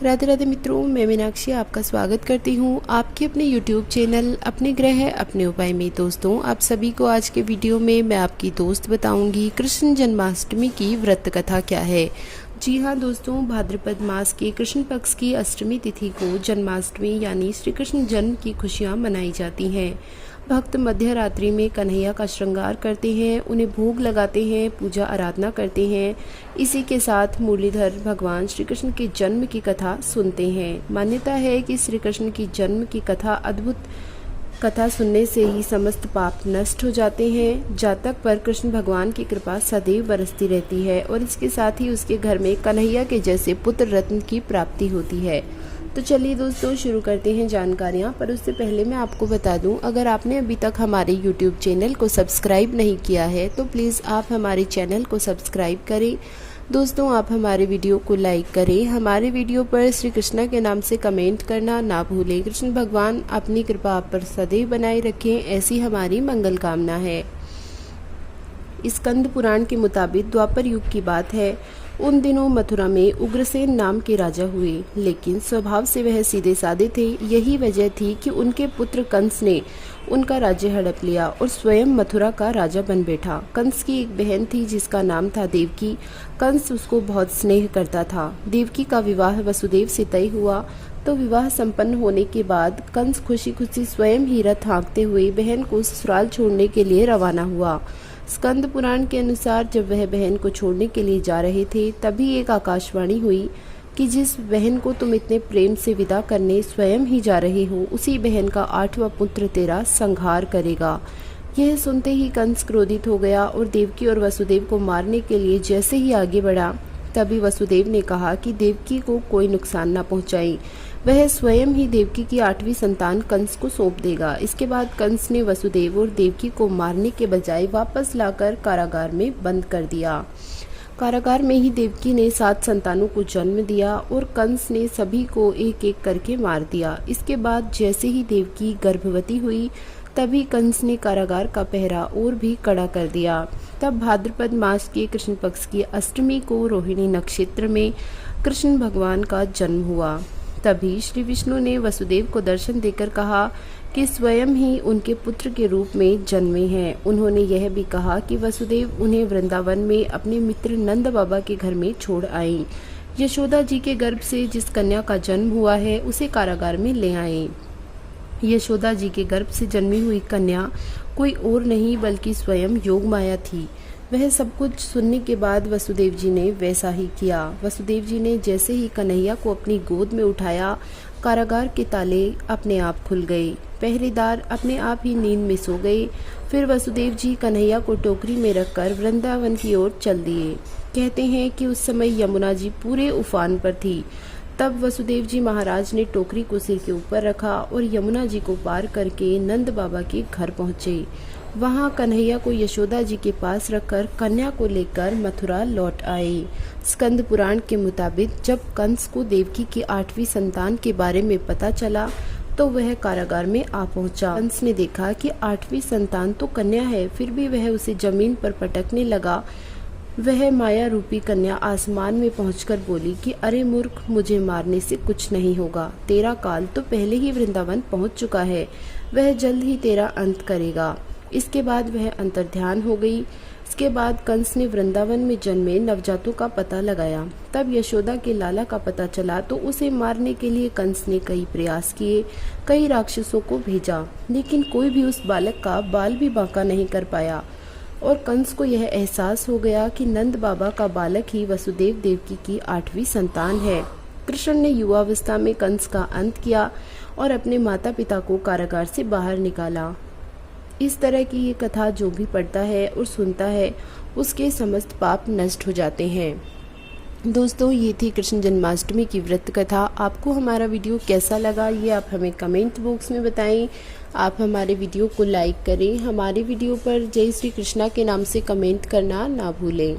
राधे राधे मित्रों, मैं मीनाक्षी आपका स्वागत करती हूँ आपके अपने YouTube चैनल अपने ग्रह अपने उपाय में। दोस्तों, आप सभी को आज के वीडियो में मैं आपकी दोस्त बताऊंगी कृष्ण जन्माष्टमी की व्रत कथा क्या है। जी हाँ दोस्तों, भाद्रपद मास के कृष्ण पक्ष की अष्टमी तिथि को जन्माष्टमी यानी श्री कृष्ण जन्म की खुशियाँ मनाई जाती हैं। भक्त मध्य रात्रि में कन्हैया का श्रृंगार करते हैं, उन्हें भोग लगाते हैं, पूजा आराधना करते हैं। इसी के साथ मुरलीधर भगवान श्री कृष्ण के जन्म की कथा सुनते हैं। मान्यता है कि श्री कृष्ण की जन्म की कथा अद्भुत कथा सुनने से ही समस्त पाप नष्ट हो जाते हैं। जातक पर कृष्ण भगवान की कृपा सदैव बरसती रहती है और इसके साथ ही उसके घर में कन्हैया के जैसे पुत्र रत्न की प्राप्ति होती है। तो चलिए दोस्तों, शुरू करते हैं जानकारियाँ। पर उससे पहले मैं आपको बता दूं, अगर आपने अभी तक हमारे YouTube चैनल को सब्सक्राइब नहीं किया है तो प्लीज़ आप हमारे चैनल को सब्सक्राइब करें। दोस्तों, आप हमारे वीडियो को लाइक करें। हमारे वीडियो पर श्री कृष्णा के नाम से कमेंट करना ना भूलें। कृष्ण भगवान अपनी कृपा आप पर सदैव बनाए रखें, ऐसी हमारी मंगल कामना है। स्कंद पुराण के मुताबिक द्वापर युग की बात है। उन दिनों मथुरा में उग्रसेन नाम के राजा हुए, लेकिन स्वभाव से वह सीधे साधे थे। यही वजह थी कि उनके पुत्र कंस ने उनका राज्य हड़प लिया और स्वयं मथुरा का राजा बन बैठा। कंस की एक बहन थी जिसका नाम था देवकी। कंस उसको बहुत स्नेह करता था। देवकी का विवाह वसुदेव से तय हुआ। तो विवाह संपन्न होने के बाद कंस खुशी खुशी स्वयं ही रथ हाँकते हुए बहन को ससुराल छोड़ने के लिए रवाना हुआ। स्कंद पुराण के अनुसार जब वह बहन को छोड़ने के लिए जा रहे थे, तभी एक आकाशवाणी हुई कि जिस बहन को तुम इतने प्रेम से विदा करने स्वयं ही जा रहे हो, उसी बहन का 8वां पुत्र तेरा संहार करेगा। यह सुनते ही कंस क्रोधित हो गया और देवकी और वसुदेव को मारने के लिए जैसे ही आगे बढ़ा, तभी वसुदेव ने कहा कि देवकी को कोई नुकसान न पहुंचाई, वह स्वयं ही देवकी की 8वीं संतान कंस को सौंप देगा। इसके बाद कंस ने वसुदेव और देवकी को मारने के बजाय वापस लाकर कारागार में बंद कर दिया। कारागार में ही देवकी ने 7 संतानों को जन्म दिया और कंस ने सभी को एक एक करके मार दिया। इसके बाद जैसे ही देवकी गर्भवती हुई, तभी कंस ने कारागार का पहरा और भी कड़ा कर दिया। तब भाद्रपद मास के कृष्ण पक्ष की अष्टमी को रोहिणी नक्षत्र में कृष्ण भगवान का जन्म हुआ। तभी श्री विष्णु ने वसुदेव को दर्शन देकर कहा कि स्वयं ही उनके पुत्र के रूप में जन्मे हैं। उन्होंने यह भी कहा कि वसुदेव उन्हें वृंदावन में अपने मित्र नंद बाबा के घर में छोड़ आए। यशोदा जी के गर्भ से जिस कन्या का जन्म हुआ है, उसे कारागार में ले आए। यशोदा जी के गर्भ से जन्मी हुई कन्या कोई और नहीं बल्कि स्वयं योगमाया थी। वह सब कुछ सुनने के बाद वसुदेव जी ने वैसा ही किया। वसुदेव जी ने जैसे ही कन्हैया को अपनी गोद में उठाया, कारागार के ताले अपने आप खुल गए। पहरेदार अपने आप ही नींद में सो गए। फिर वसुदेव जी कन्हैया को टोकरी में रखकर वृंदावन की ओर चल दिए। कहते हैं कि उस समय यमुना जी पूरे उफान पर थी। तब वसुदेव जी महाराज ने टोकरी को सिर के ऊपर रखा और यमुना जी को पार करके नंद बाबा के घर पहुंचे। वहां कन्हैया को यशोदा जी के पास रखकर कन्या को लेकर मथुरा लौट आए। स्कंद पुराण के मुताबिक जब कंस को देवकी की 8वीं संतान के बारे में पता चला, तो वह कारागार में आ पहुंचा। कंस ने देखा कि 8वीं संतान तो कन्या है, फिर भी वह उसे जमीन पर पटकने लगा। वह माया रूपी कन्या आसमान में पहुंचकर बोली कि अरे मूर्ख, मुझे मारने से कुछ नहीं होगा। तेरा काल तो पहले ही वृंदावन पहुंच चुका है, वह जल्द ही तेरा अंत करेगा। इसके बाद वह अंतर्ध्यान हो गई। इसके बाद कंस ने वृंदावन में जन्मे नवजातों का पता लगाया। तब यशोदा के लाला का पता चला तो उसे मारने के लिए कंस ने कई प्रयास किए, कई राक्षसों को भेजा, लेकिन कोई भी उस बालक का बाल भी बांका नहीं कर पाया। और कंस को यह एहसास हो गया कि नंद बाबा का बालक ही वसुदेव देवकी की 8वीं संतान है। कृष्ण ने युवावस्था में कंस का अंत किया और अपने माता पिता को कारागार से बाहर निकाला। इस तरह की ये कथा जो भी पढ़ता है और सुनता है, उसके समस्त पाप नष्ट हो जाते हैं। दोस्तों, ये थी कृष्ण जन्माष्टमी की व्रत कथा। आपको हमारा वीडियो कैसा लगा, ये आप हमें कमेंट बॉक्स में बताएं। आप हमारे वीडियो को लाइक करें। हमारे वीडियो पर जय श्री कृष्णा के नाम से कमेंट करना ना भूलें।